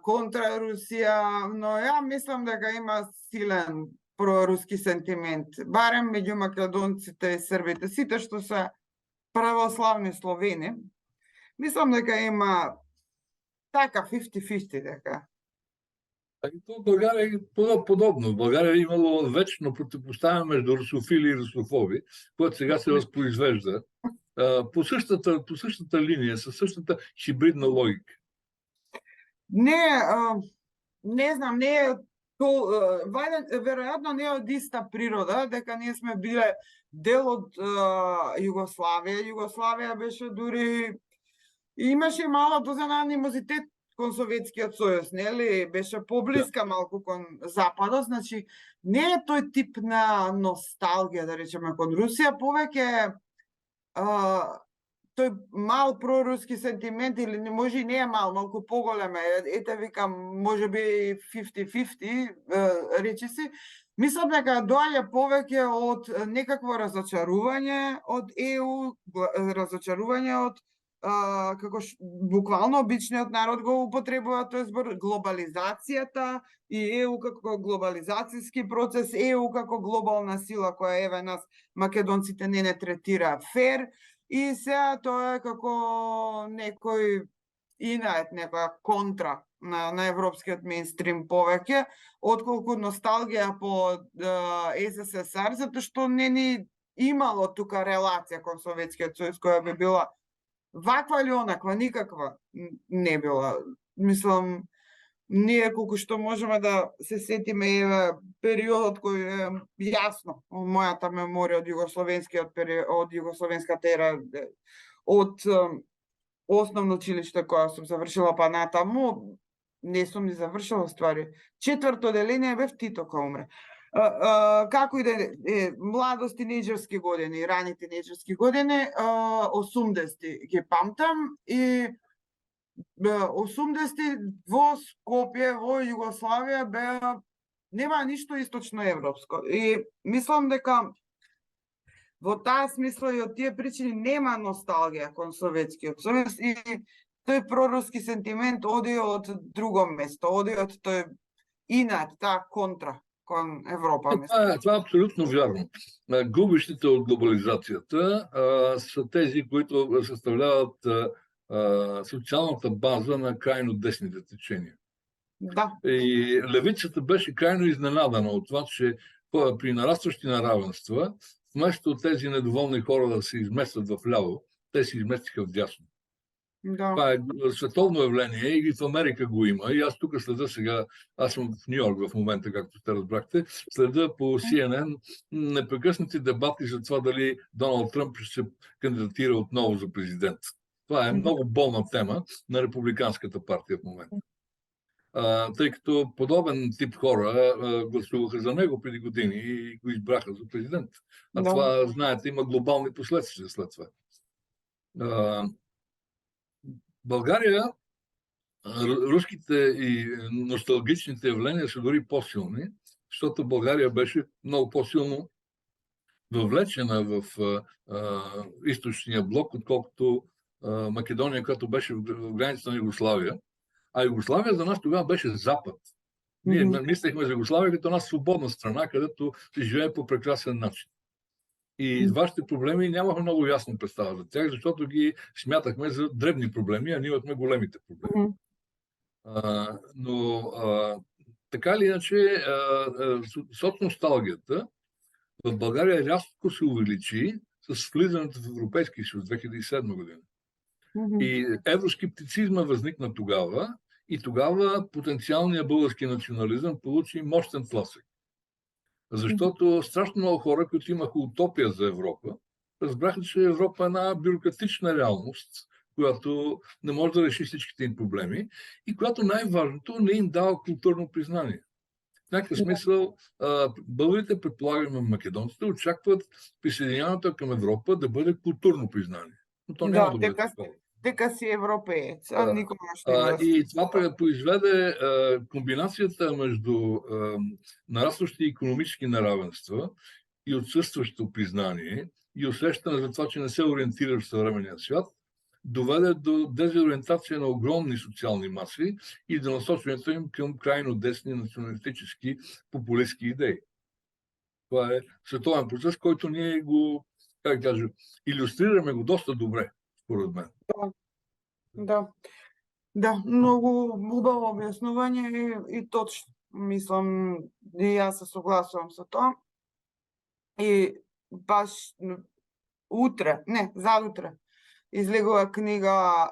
контра Русија, но ја мислам дека има силен проруски сентимент, барем меѓу македонците и србите, сите што се православни словени. Мислам дека има така 50-50 дека. В България е подобно. В България е имало вечно противопоставяне между русофили и русофоби, което сега се възпроизвежда по същата линия, със същата хибридна логика. Не знам, не е веројатно не е од иста природа, дека ние сме биле дел од Југославија. Југославија беше дури имаше мала доза на анимозитет кон Советскиот сојуз, нели? Беше поблиска малку кон Западот, значи не е тој тип на носталгија, да речеме, кон Русија, повеќе тој мал проруски сентимент, или може и не е мал, малку поголем е, ете викам, може би 50-50, речиси. Мислам дека доаѓа повеќе од некакво разочарување од ЕУ, разочарување од буквално обичниот народ го употребува тој збор, глобализацијата и ЕУ како глобализацијски процес, ЕУ како глобална сила која еве нас македонците не третира фер, и сега тоа е како некој инает, некоја контра на европскиот мејнстрим повеќе, отколку носталгија по СССР, затоа што не ни имало тука релација кон Советскиот сојуз која би била ваква или онаква, никаква не била. Мислам, ние колку што можеме да се сетиме периодот кој е јасно во мојата меморија од југословенскиот период, од југословенската ера, од основно училиште која сум завршила па натаму, не сум ни завршила ствари. 4-то деление бев Тито кога умре. Како и да е, младост, тинејџерски години, рани тинејџерски години, 80-ти ги памтам и 80-ти во Скопје, во Југославија беа нема ништо источно европско. И мислам дека во таа смисла и од тие причини нема носталгија кон Советскиот сојуз и тој проруски сентимент оди од друго место, оди од тој инат, таа контра кон Европа. Това е абсолютно вярно. Губещите от глобализацията са тези, които съставляват социалната база на крайно десните течения. Да. И левицата беше крайно изненадана от това, че при нарастващи неравенства, вместо тези недоволни хора да се изместят в ляво, те се изместиха в дясно. Да. Това е световно явление и в Америка го има. И аз тук следа сега, аз съм в Нью-Йорк в момента, както сте разбрахте, следа по CNN непрекъснати дебати за това дали Доналд Тръмп ще се кандидатира отново за президент. Това е много болна тема на републиканската партия в момента. Тъй като подобен тип хора гласуваха за него преди години и го избраха за президент. А това, знаете, има глобални последствия след това. България, руските и носталгичните явления са дори по-силни, защото България беше много по-силно въвлечена в източния блок, отколкото Македония, която беше в границата на Югославия. А Югославия за нас тогава беше Запад. Ние мислехме за Югославия като една свободна страна, където се живее по прекрасен начин. И вашите проблеми нямахме много ясно представа за тях, защото ги смятахме за дребни проблеми, а ние имахме големите проблеми. Но така или иначе, соцносталгията в България рязко се увеличи с влизането в Европейския съюз 2007 година. И евроскептицизма възникна тогава, и тогава потенциалният български национализъм получи мощен тласък. Защото страшно много хора, които имаха утопия за Европа, разбраха, че Европа е една бюрократична реалност, която не може да реши всичките им проблеми и която най-важното не им дава културно признание. В някакъв смисъл, българите, предполагаме македонците, очакват присъединяването към Европа да бъде културно признание. Но то няма да бъде такова. Дека си европеец, Да. никогаш не го И това произведе комбинацията между нарастващи икономически неравенства и отсъстващо признание и усещане за това, че не се ориентираш в съвременния свят, доведе до дезориентация на огромни социални маси и до насочването им към крайно десни националистически популистски идеи. Това е световен процес, който ние го, как да кажа, илюстрираме го доста добре, според мен. Да, многу убаво објаснување и точно. Мислам, и јас се согласувам со тоа. И баш задутре, излегува книга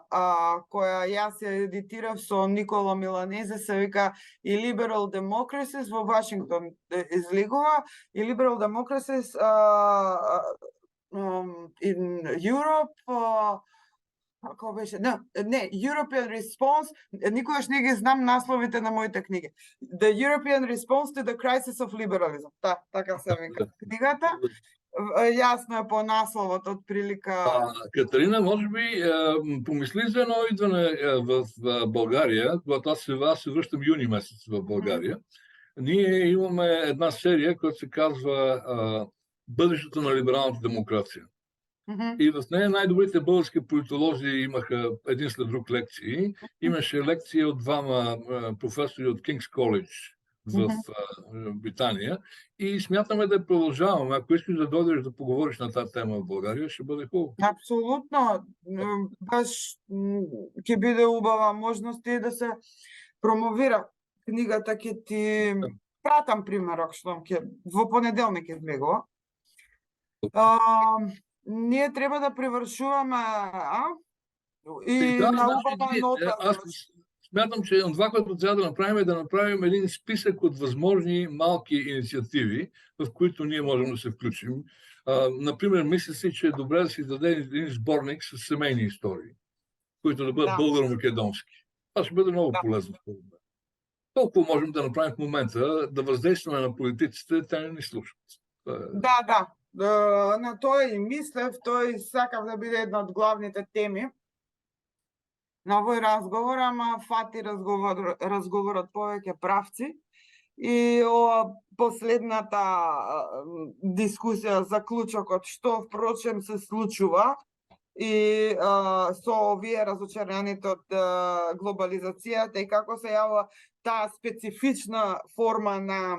која јас ја едитирав со Николо Миланезе, се вика и Liberal Democracies во Вашингтон излегува, и Liberal Democracies in Europe, како беше? Не, European Response, никогаш не ги знам насловите на моите книги. The European Response to the Crisis of Liberalism. Така се вика книгата. Јасно е по насловот, од прилика. Катерина, може би, помисли за едно идване в България, когато аз се връщам юни месец в България. Ние имаме една серия, която се казва Бъдещето на либералната демокрация. И в нея най-добрите български политолози имаха един след друг лекции. Имаше лекция от двама професори от Кингс Коледж в Британия. И смятаме да продължаваме. Ако искаш да дойдеш да поговориш на тази тема в България, ще бъде хубаво. Апсолутно. Баш ќе биде убава можност и да се промовира книгата. Ќе ти пратам примерок, што во понеделник излегува. Ние треба да привршуваме, И на убава нота. Аз смятам, че това, което трябва да направим, е да направим един списък от възможни малки инициативи, в които ние можем да се включим. Например, мисля си, че е добре да си даде един сборник с семейни истории, които да бъдат българо-македонски. Това ще бъде много полезно. Толкова можем да направим в момента, да въздействаме на политиците, те не ни слушат. Да. На тоа и мислев, тој сакав да биде една од главните теми на овој разговор, ама фати разговорот повеќе правци. И последната дискусија, заклучокот, што впрочем се случува и со овие разочараните од глобализацијата и како се јавува таа специфична форма на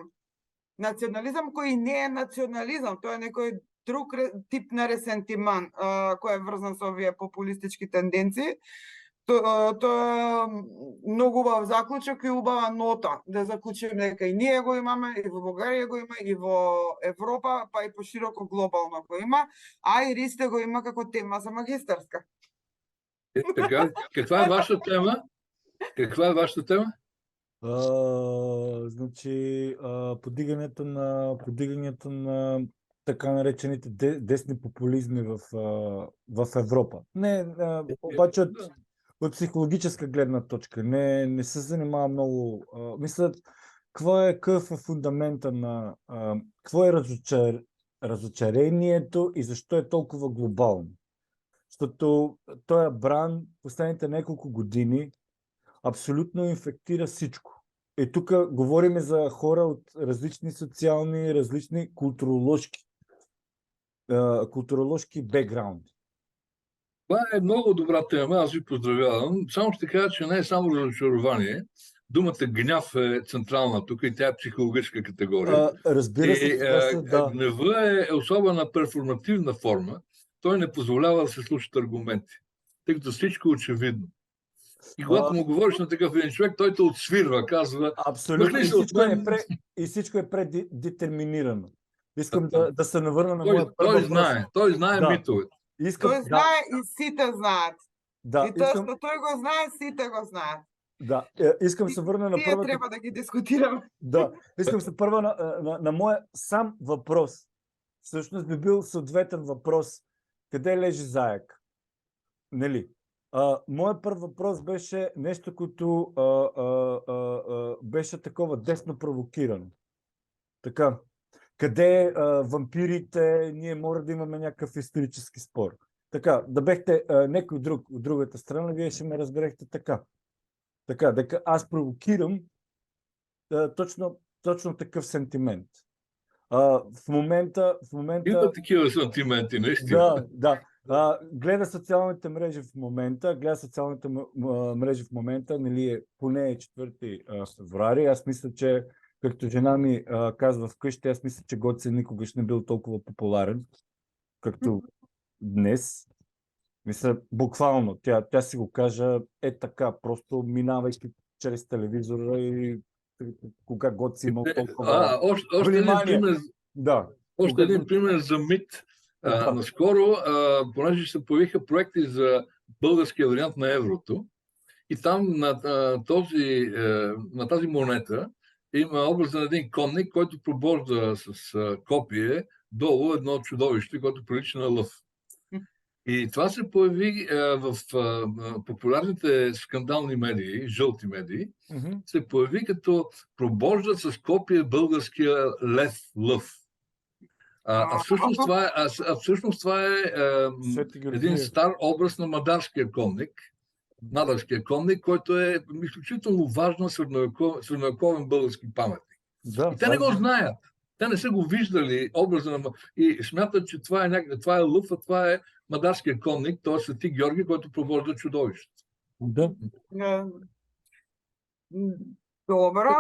национализам, кој не е национализам, тоа е некој друг тип на ресентиман, кој е врзан со овие популистички тенденции. Тоа е многу убав заклучок и убава нота, да заклучиме дека и ние го имаме, и во Бугарија го има, и во Европа, па и пошироко глобално го има, а и Ристе го има како тема за магистарска. Така, каква е вашата тема? Значи, подигането на така наречените десни популизми в Европа. Не, обаче от психологическа гледна точка. Не се занимава много. Мисля, какъв е фундамента на... какво е разочарението и защо е толкова глобално? Защото този бранд последните няколко години абсолютно инфектира всичко. И тук говорим за хора от различни социални, различни културологски бекграунди. Това е много добра тема, аз ви поздравявам. Само ще кажа, че не е само разочарование. Думата гняв е централна тук и тя е психологическа категория. Разбира се, да. Гнева е особена перформативна форма. Той не позволява да се случат аргументи, тъй като всичко е очевидно. И когато му говориш на такъв един човек, той те отсвирва, казва... Абсолютно. И всичко е предетерминирано. Искам да се навърна на моя първа въпрос. Той знае митовете. Той знае и сите знаят. Да, и тоа што тој го знае, сите го знаят. Да, искам се върна на първата... Ние трябва да ги дискутираме. Да, искам се първа на моя сам въпрос. Всъщност би бил съответен въпрос. Къде лежи заек? Нали? Моят първ въпрос беше нещо, което беше такова десно провокирано. Така, къде вампирите, ние може да имаме някакъв исторически спор. Така, да бехте някой друг от другата страна, вие ще ме разберехте така. Така, дека аз провокирам точно такъв сентимент. В момента... Има такива сантименти, наистина. Да. Гледа социалните мрежи в момента, нали е поне 4 февруари. Аз мисля, че както жена ми казва вкъщи, аз мисля, че Гоце никога не бил толкова популярен, както днес. Мисля, буквално, тя си го кажа така, просто минавайки чрез телевизора и кога Гоце имал толкова Още един пример. Да. Още един пример за мит. Наскоро, понеже се появиха проекти за българския вариант на еврото, и там на тази монета има образ на един конник, който пробожда с копие долу едно чудовище, което прилича на лъв. И това се появи в популярните скандални медии, жълти медии, се появи като пробожда с копие българския лъв. Всъщност това е един стар образ на мадарския конник, който е изключително важен средновековен български паметник. И те не го знаят. Те не са го виждали образа и смятат, че това е лъв, а това е мадарския конник, т.е. Свети Георги, който провожда чудовището. Да. Добро.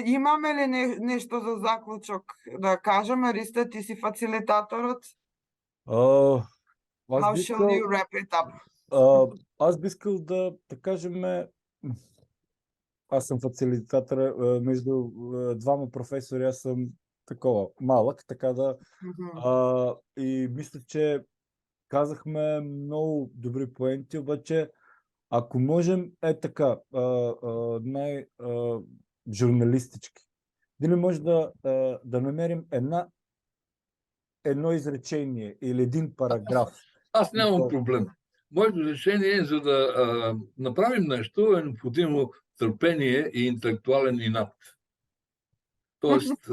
Имаме ли нещо за заклучок да кажем? Риста, ти си фацилитаторът. How shall you wrap it up? Аз би искал да кажем, аз съм фацилитатор между двама професори, аз съм такова малък, така да. И мисля, че казахме много добри поинти, обаче ако можем така, журналистически, дали може да намерим едно изречение или един параграф? Аз нямам проблем. Моето решение е, за да направим нещо, е необходимо търпение и интелектуален инат. Тоест,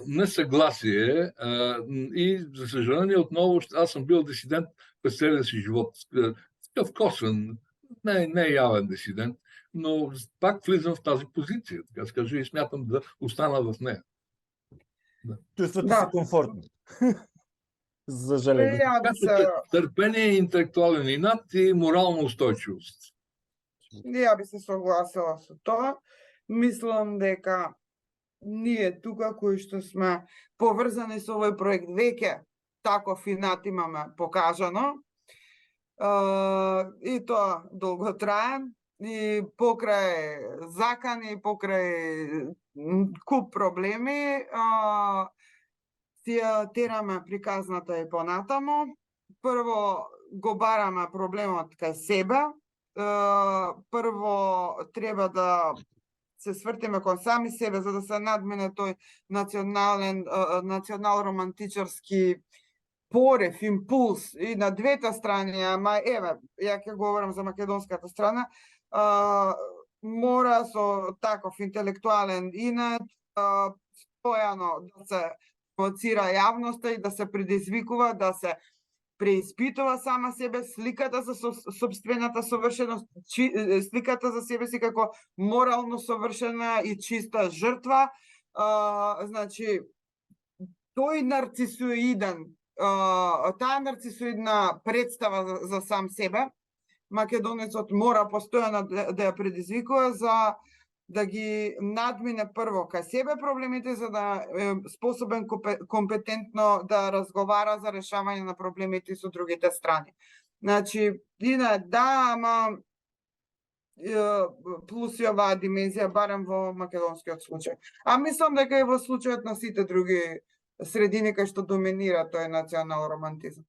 несъгласие и, за съжаление, отново, аз съм бил дисидент през целия си живот. Такъв косвен, не явен дисидент, но пак влизам в тази позиция, така се каже, и смятам да остана в нея. Чувствате се комфортно. За жаление. Търпение, интелектуален инат и морална устойчивост. Ја би се согласила со тоа. Мислам дека ние тука кои што сме поврзани со овој проект веќе таков инат имаме покажано. И тоа долготраен и покрај закани, покрај куп проблеми, си ја тераме приказната и понатаму. Прво го бараме проблемот кај себе. Прво треба да се свртиме кон сами себе за да се надмине тој национал-романтичарски порев, импулс и на двете страни, ама еве, ја ќе говорам за македонската страна, мора со таков интелектуален инат постојано да се провоцира јавноста и да се предизвикува, да се преиспитува сама себе, сликата за собствената совршеност, сликата за себе си како морално совршена и чиста жртва. Значи, тој нарцисоиден, таа нарцисоидна представа за сам себе, македонецот мора постојано да ја предизвикува за да ги надмине прво кај себе проблемите, за да е способен компетентно да разговара за решавање на проблемите со другите страни. Значи, да, ама плюс и оваа димензија, барем во македонскиот случај. А мислам дека и во случајот на сите други средини кај што доминира тој национал романтизам.